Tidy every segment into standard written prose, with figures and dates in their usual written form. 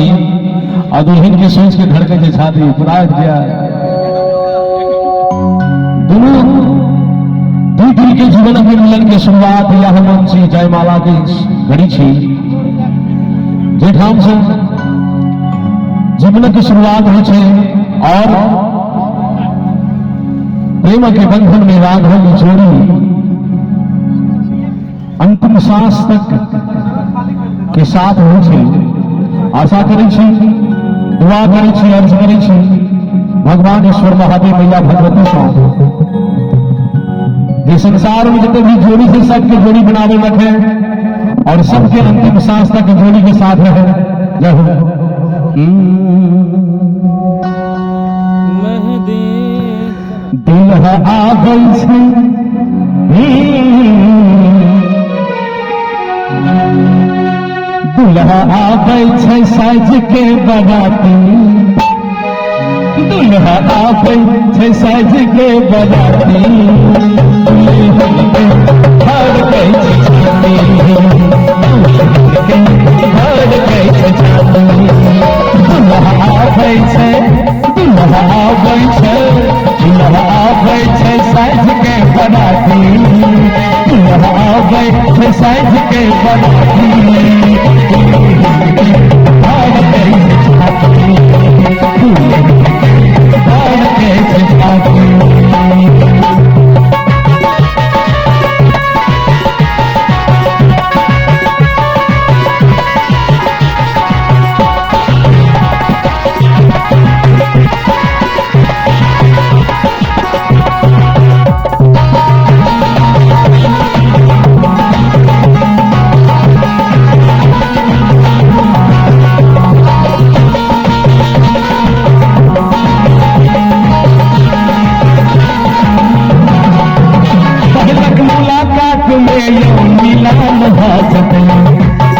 छाती और दुल्हन के सोच के धड़के के छाती पुरात गया। दोनों दू दिल के जीवन के मिलन के शुरुआत यह मंच जयमाला की घड़ी छी जेठाम से जीवन की शुरुआत हो छे और प्रेम के बंधन में राघव जोड़ी अंतिम सांस तक के साथ हो छे। आशा करी छी, दुआ करी छी, अर्ज करी छी भगवान ईश्वर महादेव मैया भगवती से ये संसार में जितने भी जोड़ी से सबके जोड़ी बनावे रखे और सबके अंतिम सांस तक जोड़ी के साथ रहे। जय हो। दुल्हा आ गई छे दुल्हा आ गई छे साज के बराती दुल्हा आ गई छे साज के बराती हर गई छे हर गई छे दुल्हा आ गई छे दुल्हा आ गई छे दुल्हा आ गई छे साज के बराती दुल्हा आ गई छे साज के बराती हर गई छे हर गई छे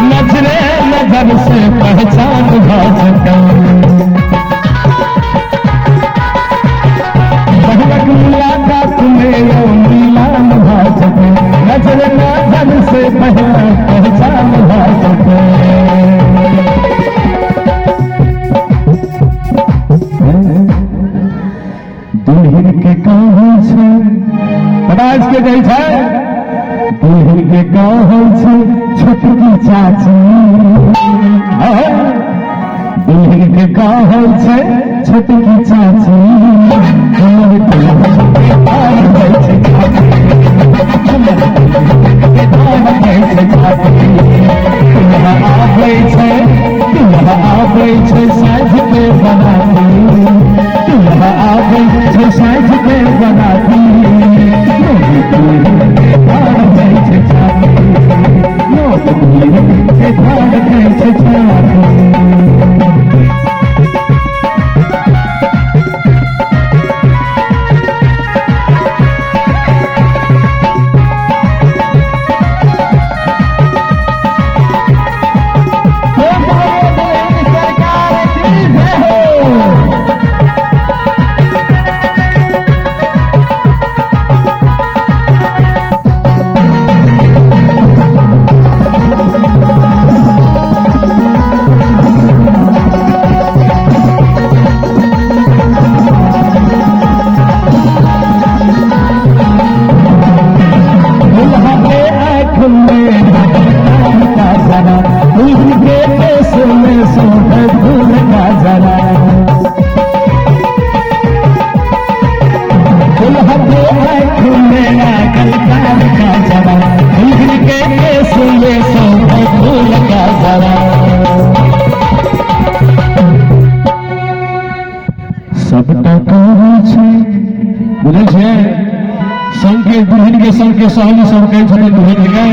नजरे नजर से पहचान भाजता पहलक मुलाकात में मिलान भाजता नजरे नजर से पहचान भाजता दुल्हन के कहाँ छे पराज के गई है दुल्हन के कहाँ छे छोटकी चाची दुल्हन के कहाँ छे छोटकी चाची हमर दुल्हन के धार गई छे हमर दुल्हन के धार गई छे चाची दुल्हा आ गई छे दुल्हा आ गई छे साज के बनाती दुल्हा आ गई छे साज के बनाती दुल्हन के धार गई छे चाची दुल्हन के धार गई छे चाची दुल्हन के संग के सहेली सब कहे छे दुल्हन गए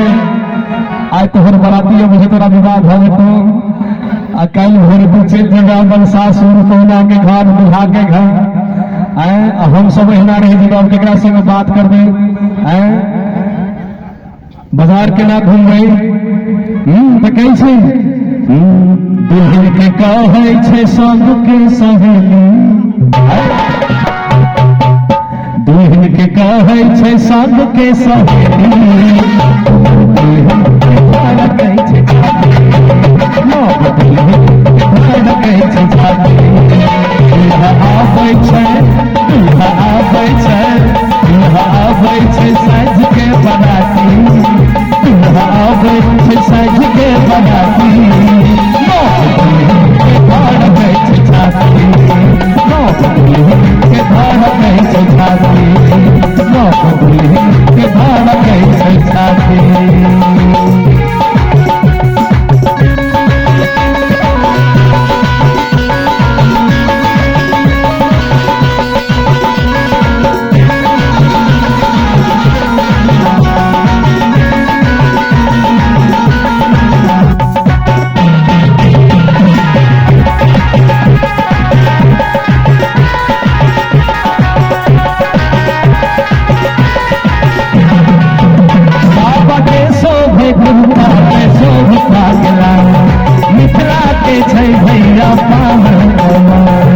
आज तोहर बराती मुझे तोरा विवाह भ जेतो आ कल भोर पीछे जगह बन सासुर पहुना के घर बुढ़ा के घर हम सब एहना रहे जब केकरा संग बात करबे बाजार के ना घूमबे तो कैसे दुल्हन के कहे छे संग के सहेली दुल्हन के कहे छे संग के सहेली दुल्हन के कहे छे भैया पान कमाल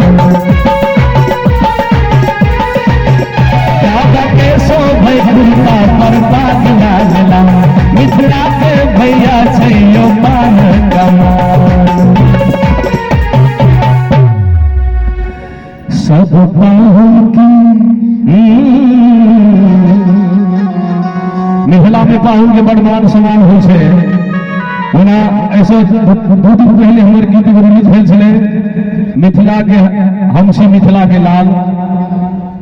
दादा के शोभे कुर्ता पर बाग लागला मिथिला के भैया छैयो पान कमाल सब पाहुन की मिथिला में पाहुन के बड़ मान सम्मान होइ छै ओना ऐसे दू दिन पहले हमर गीत रिलीज भेल छलै मिथिला के हम छी मिथिला के लाल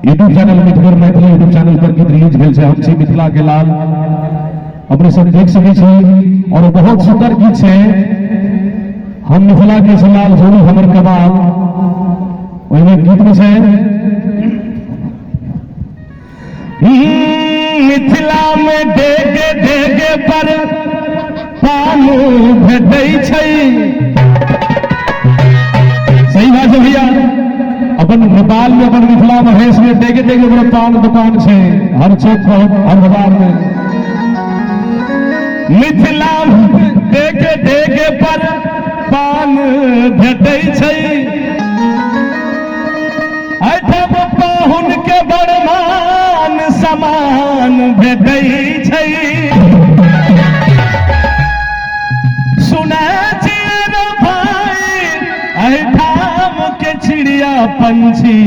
YouTube channel Mithila Maithili YouTube channel पर गीत रिलीज भेल छै हम छी मिथिला के लाल अपने सब देख सकै छी और बहुत सुंदर गीत छै हम मिथिला के लाल जोड़ी हमर कबाब ओहिमे गीत में छै मिथिला में डेगे डेगे पर पान भेटै छै सही बात है भैया अपन नेपाल में अपन मिथिला महेश में डेगे डेगे पर पान दुकान छै हर चौक पर हर बाजार में मिथिला में डेगे डेगे पर पान भेटै छै पाहुन के बड़मान समान भेटै छै सुनै छियै रे भाई एहिठाम के चिड़िया पंछी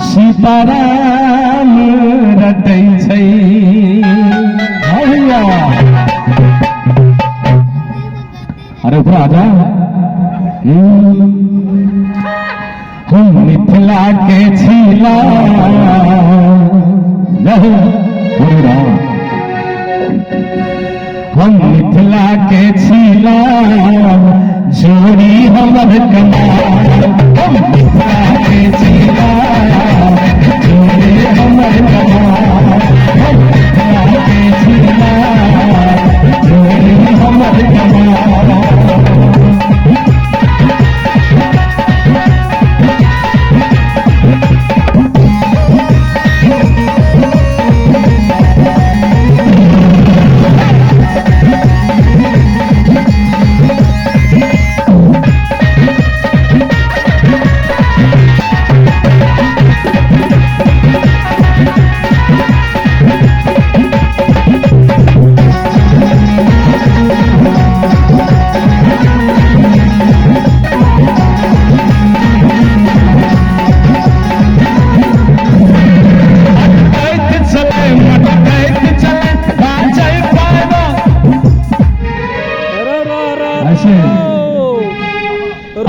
सीताराम रटै छै भैया अरे ऊपर आजा हम मिथिला के छीला हम मिथिला के छीला जोड़ी हमर कमाल हम मिथिला के छीला जोड़ी हमर कमाल हम मिथिला के छीला जोड़ी हमर कमाल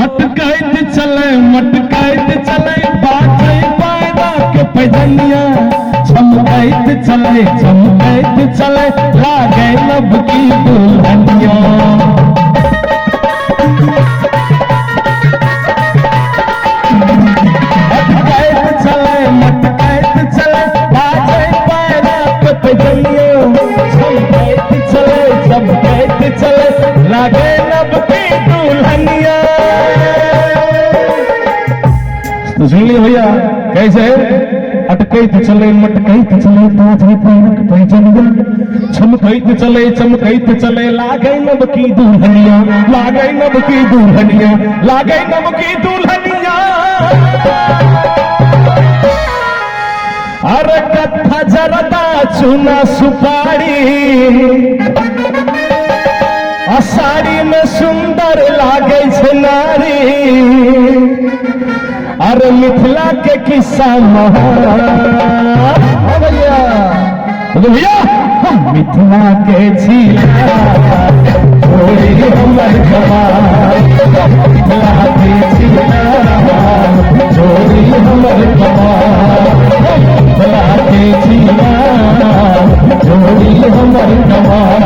अटकैत चले मटकैत चले बाजै पैदा के पैदनिया चमकैत चले लागे लब की दुल्हनिया अटकैत चले मटकैत चले बाजै पैदा के पैदनिया चमकैत चले लागे लब की दुल्हनिया तो सुन लिया भैया कैसे अटकैत चले मटकैत चले बाजै पैरक पैजनिया चमकैत चले लागे लब की दुल्हनिया लागे लब की दुल्हनिया लागे लब की दुल्हनिया अरे कथा जरदा चूना सुपारी साड़ी में सुंदर लागे छै नारी अरे मिथिला के किस्सा भैया भैया हम मिथिला के छीला जोड़ी हमर कमाल मिथिला के छीला जोड़ी हमर कमाल मिथिला के छीला जोड़ी हमर कमाल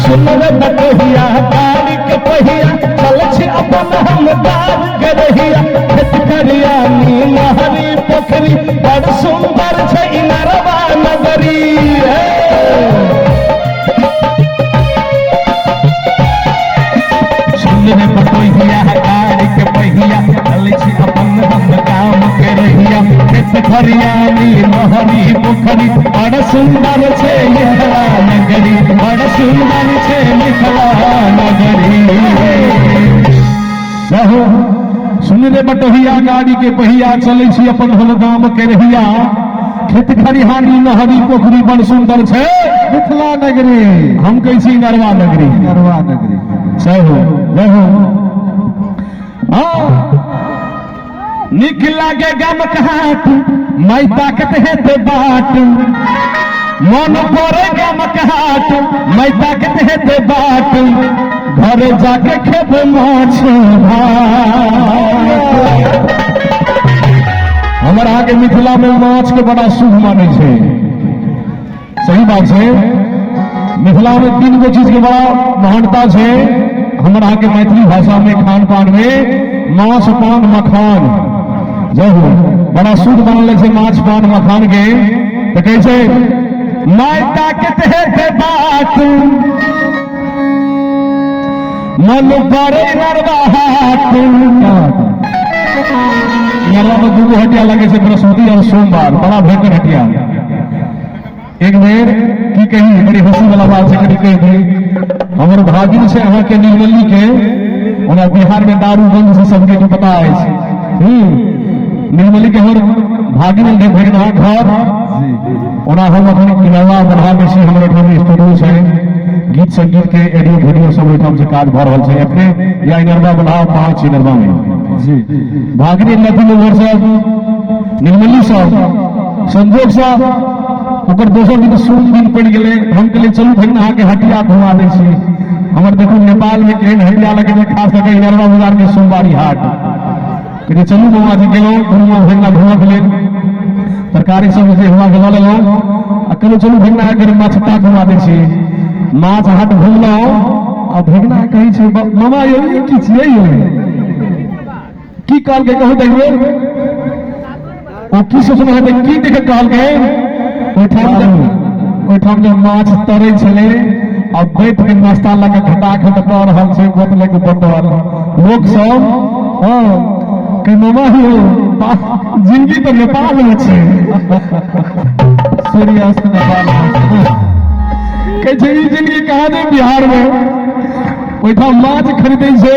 सुनर बटहिया गाड़ी के पहिया चल छी अपन हम दार के रहिया खेत खरियानी नहरी पोखरी बड़ सुंदर छै इनरवा नगरी सुनर बटहिया गाड़ी के पहिया चल छी अपन हम काम के रहिया खेत खरियानी नहरी पोखरी बड़ सुंदर छै इनरवा नगरी बड़ सुंदर छै मिथिला नगरी रहो सुन रे बटहिया गाड़ी के पहिया चले छी अपन हम गाम के रहिया खेत खरिहानी नहरी पोखरी बड़ सुंदर छै मिथिला नगरी हम कहै छी नरवा नगरी सही रहो निक लागे गम कहाट माई ताकत हेते बाट मन पड़े गम कहाट माई ताकत हेते बाट घर जाके खेब माछ भात हमारा के मिथिला में माछ के बड़ा शुभ माने छै सही बात है मिथिला में 3 गो चीज के बड़ा महानता है हमारा के मैथिली भाषा में खान पान में माछ पान मखान जब बड़ा शुद्ध बनल है माछ पान मखान के तो कैसे माय ताकत है बात मन पड़े नरवा हाट नरवा में 2 हटिया लगे से बृहस्पति और सोमवार बड़ा भयंकर हटिया एक बेर की कही बड़ी हंसी वाला बात से कही थी हमारे भागिन से अहाँ के निर्मली के उन्हें बिहार में दारू बंद से सबके जो पता है निर्मली के हर भागिन ने भेजना घर उन्हें हम अपने किनवा बढ़ा के से हमारे स्टूडियो से गीत संगीत के ऑडियो वीडियो सब ओहिठाम से काज भ रहल छै अपने या इनरवा बनाओ 5 इनरवा में जी भागिनी नदी नगर साहब निर्मली साहब संजोग साहब ओकर दोसर दिन सोम दिन पड़ गेले हम कहले चलू भगना के हटिया घुमा दै छी हमर देखो नेपाल में केहन हटिया लगे खास करके इनरवा बाजार में सोमवारी हाट कहले चलू मामा जी गेलो घुमा भगना घुमा के सरकारी सब जे हुआ गेलो लगो आ कहलो चलू भगना के माछटा घुमा दै छी माछ हाट घुमलो आ भगना कहै छै मामा ये की छियै ये की काल के कहू देखबे ओ की सोचना है की देखे काल के ओठाम जब माछ तरै छले आ बैठ के नाश्ता लगा घटा खट द रहल छै बोतल के बोतल लोग सब के मामा हो जिंदगी तो नेपाल में छै सूर्यास्त नेपाल में कहे छै ई जिंदगी कहाँ दे बिहार में ओठाम माछ खरीदै छै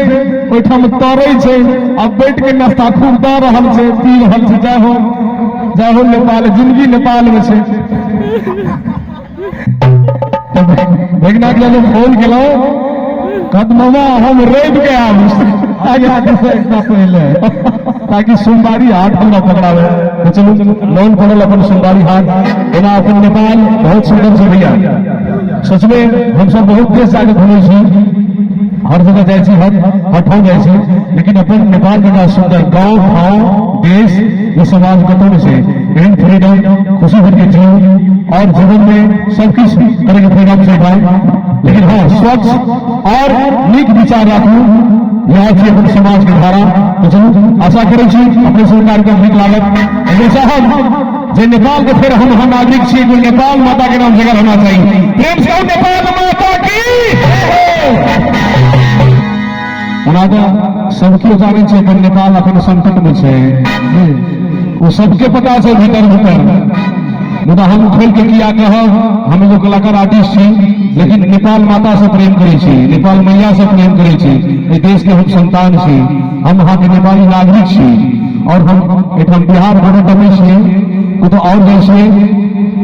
ओठाम तरै छै आ बैठ के नाश्ता खूब द रहल छै पी रहल छै जाहो नेपाल जिंदगी नेपाल में छै भगना के लोग फोन केलो कदमवा हम रवि के आगे पहले ताकि सोमवारी हाट हमरा पकड़ावे तो चलू लोन पड़ल अपन सोमवारी हाट एना अपन नेपाल बहुत सुंदर छै भैया सच में हम सब बहुत देश जाके घूमे छी हर जगह जाए छी हठाओ जाए छी लेकिन अपन नेपाल के सुंदर गाँव ठाव देश ये समाज कतौ से एंड फ्रीडम खुशी भर के जीव और जीवन में सब कुछ तरह के फ्रीडम से पाए लेकिन हाँ स्वच्छ और नीक विचार राखू यहाँ की अपन समाज की धारा तो चलू आशा करै छी अपने सरकार के नीक लागत साहब जे नेपाल के फिर हम नागरिक छी नेपाल माता के नाम जगह होना चाहिए प्रेम से नेपाल माता की सबके जाने छै अपन नेपाल अपन संकट में छै वो सबके पता छै भीतर मुदा हम खोल के किया कहब हम लोग कलाकार आर्टिस्ट छी लेकिन नेपाल माता से प्रेम करे छी नेपाल मैया से प्रेम करे छी ए देश के हम संतान छी हम वहाँ के नेपाली नागरिक छी और हम एठाम बिहार बॉर्डर में छी तो और जैसे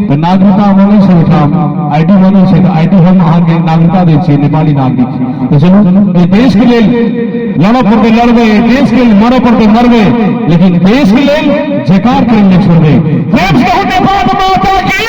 तो नागरिकता मांगे से एठाम आईडी मांगे से तो आईडी हम वहाँ के नागरिकता दे छी नेपाली नागरिक तो चलू देश के लिए लड़ पड़ते लड़बे देश के लिए मर पड़ते मरबे लेकिन देश के लिए जयकार करने छोड़बे प्रेम से नेपाल माता की